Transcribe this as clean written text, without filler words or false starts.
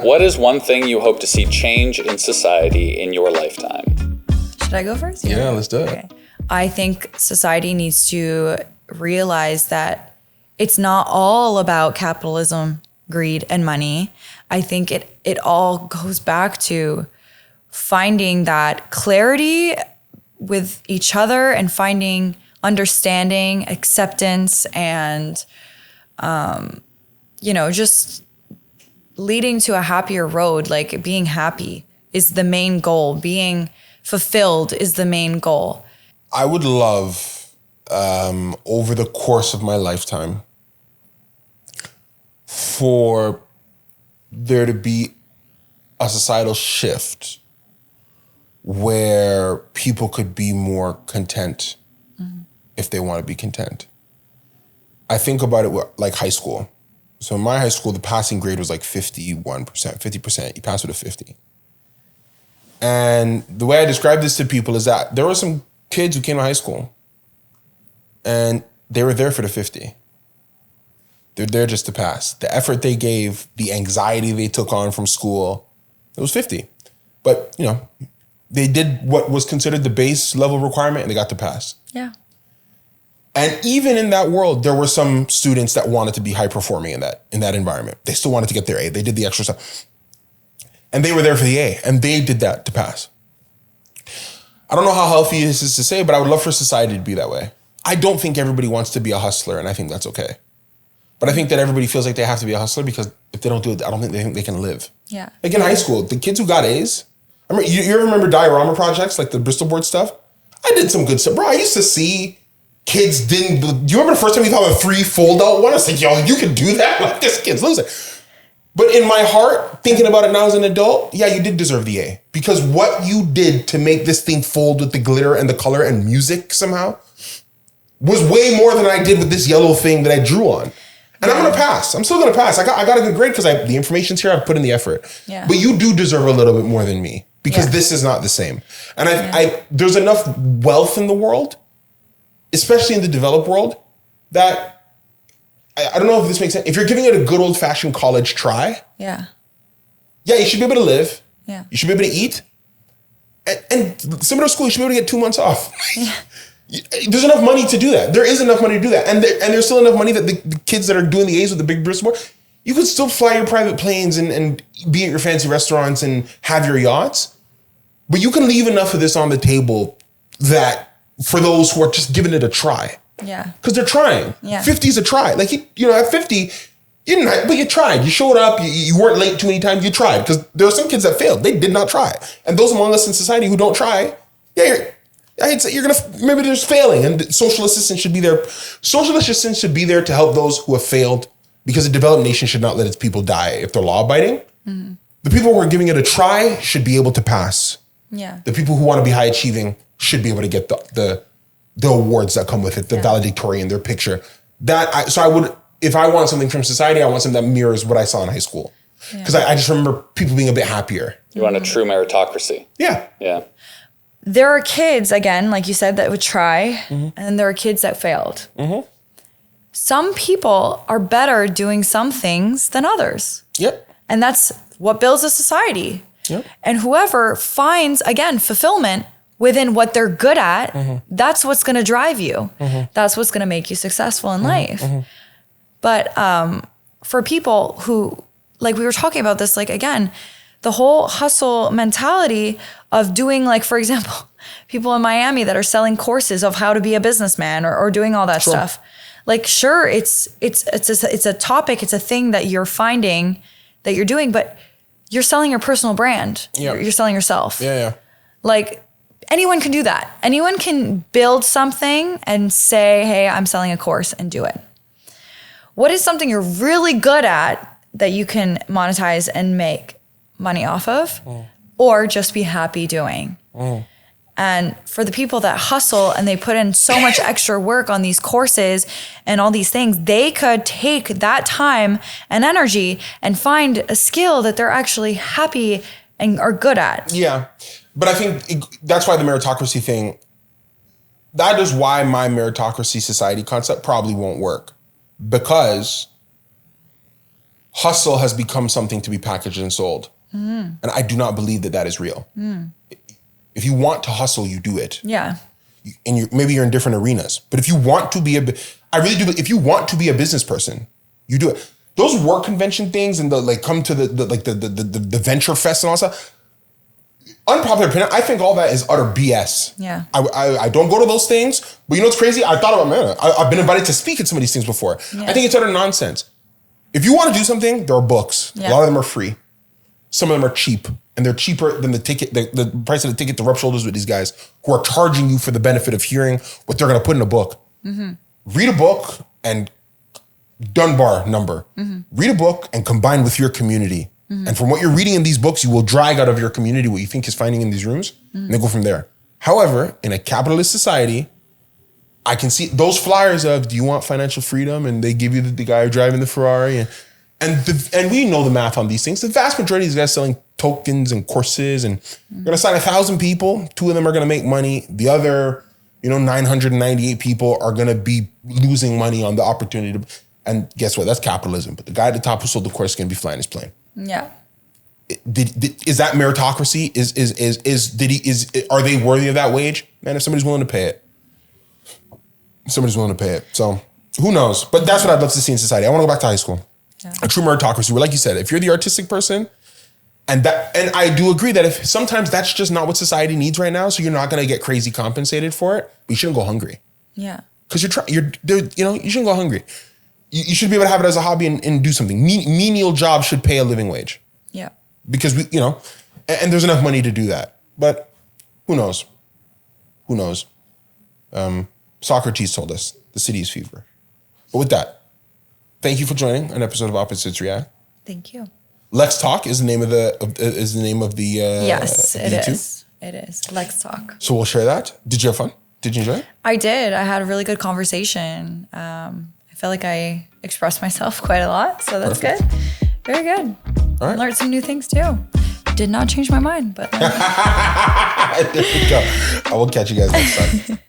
What is one thing you hope to see change in society in your lifetime? Should I go first? Yeah, let's do it. Okay. I think society needs to realize that it's not all about capitalism, greed, and money. I think it all goes back to finding that clarity with each other and finding understanding, acceptance, and, just leading to a happier road. Like being happy is the main goal. Being fulfilled is the main goal. I would love, over the course of my lifetime, for there to be a societal shift where people could be more content if they want to be content. I think about it like high school. So in my high school, the passing grade was like 51%, 50%. You pass with a 50. And the way I describe this to people is that there were some kids who came to high school and they were there for the 50. They're there just to pass. The effort they gave, the anxiety they took on from school, it was 50. But, they did what was considered the base level requirement and they got to pass. Yeah. And even in that world, there were some students that wanted to be high performing in that environment. They still wanted to get their A. They did the extra stuff. And they were there for the A, and they did that to pass. I don't know how healthy this is to say, but I would love for society to be that way. I don't think everybody wants to be a hustler, and I think that's okay. But I think that everybody feels like they have to be a hustler because if they don't do it, I don't think they can live. Yeah. Like in high school, the kids who got A's, you ever remember diorama projects, like the Bristol board stuff? I did some good stuff. Bro, I used to see kids do you remember the first time you thought of a 3 fold-out one? I was like, yo, you can do that? Like, this kid's losing. But in my heart, thinking about it now as an adult, yeah, you did deserve the A. Because what you did to make this thing fold with the glitter and the color and music somehow was way more than I did with this yellow thing that I drew on. And I'm going to pass. I'm still going to pass. I got a good grade because the information's here. I've put in the effort. Yeah. But you do deserve a little bit more than me because this is not the same. And I there's enough wealth in the world, especially in the developed world, that I don't know if this makes sense. If you're giving it a good old fashioned college try, Yeah. you should be able to live. Yeah. You should be able to eat. And similar to school, you should be able to get 2 months off. There's enough money to do that. There is enough money to do that. And there's still enough money that the kids that are doing the A's with the big Bristol board, you could still fly your private planes and be at your fancy restaurants and have your yachts. But you can leave enough of this on the table that for those who are just giving it a try. Yeah. Because they're trying. Yeah. 50 is a try. Like, at 50, you didn't, but you tried. You showed up. You weren't late too many times. You tried. Because there are some kids that failed. They did not try. And those among us in society who don't try, I'd say you're going to, maybe there's failing. And social assistance should be there. Social assistance should be there to help those who have failed because a developed nation should not let its people die if they're law abiding. Mm-hmm. The people who are giving it a try should be able to pass. Yeah. The people who want to be high achieving should be able to get the awards that come with it, the valedictorian, their picture. If I want something from society, I want something that mirrors what I saw in high school. Because I just remember people being a bit happier. You want a true meritocracy. Yeah. Yeah. There are kids, again, like you said, that would try, and there are kids that failed. Mm-hmm. Some people are better doing some things than others. Yep. And that's what builds a society. Yep. And whoever finds, again, fulfillment within what they're good at, that's what's going to drive you. That's what's going to make you successful in life. But for people who, like we were talking about this, like, again, the whole hustle mentality of doing, like, for example, people in Miami that are selling courses of how to be a businessman or doing all that stuff. Like, sure, it's a topic, it's a thing that you're finding that you're doing, but you're selling your personal brand. Yeah. You're selling yourself. Yeah. Like, anyone can do that. Anyone can build something and say, hey, I'm selling a course, and do it. What is something you're really good at that you can monetize and make money off of, or just be happy doing? And for the people that hustle and they put in so much extra work on these courses and all these things, they could take that time and energy and find a skill that they're actually happy and are good at. Yeah. But I think that's why the meritocracy thing, that is why my meritocracy society concept probably won't work. Because hustle has become something to be packaged and sold. And I do not believe that is real. If you want to hustle, you do it. Yeah. And maybe you're in different arenas. But if you want to be I really do. If you want to be a business person, you do it. Those work convention things and come to the venture fest and all that stuff. Unpopular opinion, I think all that is utter BS. Yeah. I don't go to those things, but you know what's crazy? I thought about, man, I've been invited to speak at some of these things before. Yeah. I think it's utter nonsense. If you want to do something, there are books. Yeah. A lot of them are free. Some of them are cheap, and they're cheaper than the ticket, the price of the ticket to rub shoulders with these guys who are charging you for the benefit of hearing what they're going to put in a book. Read a book and Dunbar number. Read a book and combine with your community. And from what you're reading in these books, you will drag out of your community what you think is finding in these rooms, and then go from there. However, in a capitalist society, I can see those flyers of, do you want financial freedom? And they give you the guy driving the Ferrari. And we know the math on these things. The vast majority of these guys selling tokens and courses, and you're going to sign 1,000 people. 2 of them are going to make money. The other, 998 people are going to be losing money on the opportunity. And guess what? That's capitalism. But the guy at the top who sold the course is going to be flying his plane. Yeah. Is that meritocracy? Are they worthy of that wage? Man, if somebody's willing to pay it. So who knows? But that's what I'd love to see in society. I want to go back to high school. Yeah. A true meritocracy where, like you said, if you're the artistic person, and I do agree that if sometimes that's just not what society needs right now, so you're not going to get crazy compensated for it, but you shouldn't go hungry. Yeah. Because you shouldn't go hungry. You should be able to have it as a hobby and do something. Menial jobs should pay a living wage. Yeah. Because and there's enough money to do that. But who knows? Socrates told us the city is fever. But with that, thank you for joining an episode of Opposites React. Thank you. Let's Talk is the name of the yes, it YouTube. is. It is. Let's Talk. So we'll share that. Did you have fun? Did you enjoy it? I did. I had a really good conversation. I feel like I expressed myself quite a lot, so that's Perfect. good. Very good. All right. Learned some new things too. Did not change my mind, but There we go. I will catch you guys next time.